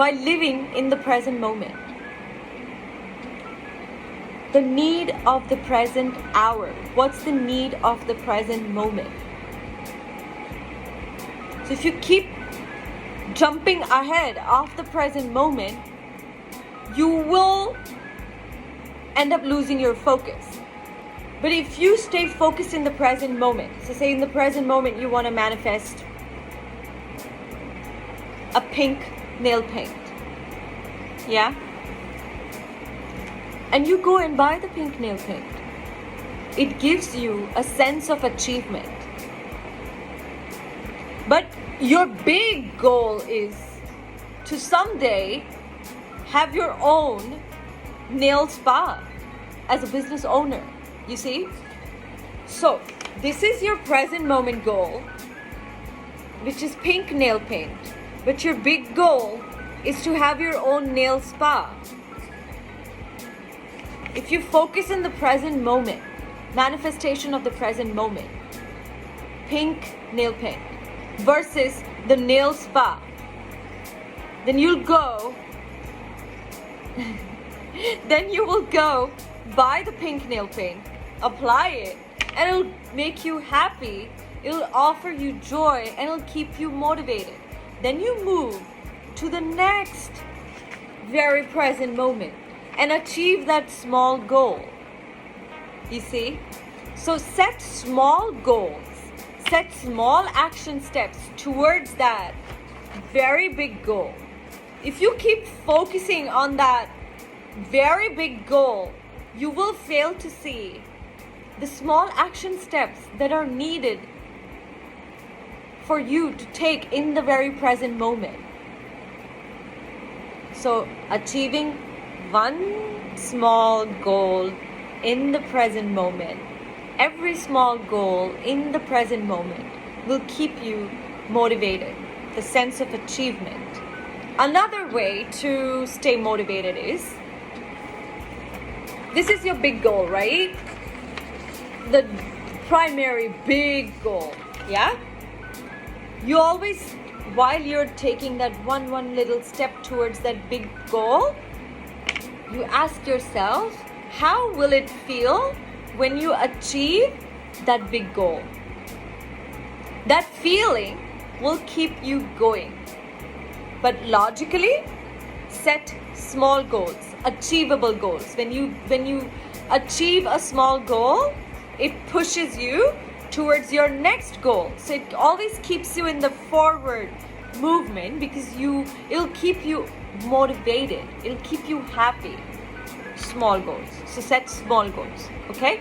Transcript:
by living in the present moment. The need of the present hour. What's the need of the present moment? So if you keep jumping ahead of the present moment, you will end up losing your focus. But if you stay focused in the present moment, so say in the present moment you want to manifest a pink nail paint, yeah? And you go and buy the pink nail paint. It gives you a sense of achievement. But your big goal is to someday have your own nail spa as a business owner, you see? So this is your present moment goal, which is pink nail paint. But your big goal is to have your own nail spa. If you focus in the present moment, manifestation of the present moment, pink nail paint versus the nail spa, then you'll go then you will go buy the pink nail paint, apply it, and it'll make you happy, it'll offer you joy, and it'll keep you motivated. Then you move to the next very present moment and achieve that small goal. You see? So set small goals, set small action steps towards that very big goal. If you keep focusing on that very big goal, you will fail to see the small action steps that are needed for you to take in the very present moment. So achieving one small goal in the present moment, every small goal in the present moment will keep you motivated, the sense of achievement. Another way to stay motivated is, this is your big goal, right? The primary big goal, yeah? You always, while you're taking that one little step towards that big goal, you ask yourself, how will it feel when you achieve that big goal? That feeling will keep you going. But logically, set small goals, achievable goals. When you achieve a small goal, it pushes you towards your next goal. So it always keeps you in the forward movement because it'll keep you motivated. It'll keep you happy. Small goals. So set small goals, okay?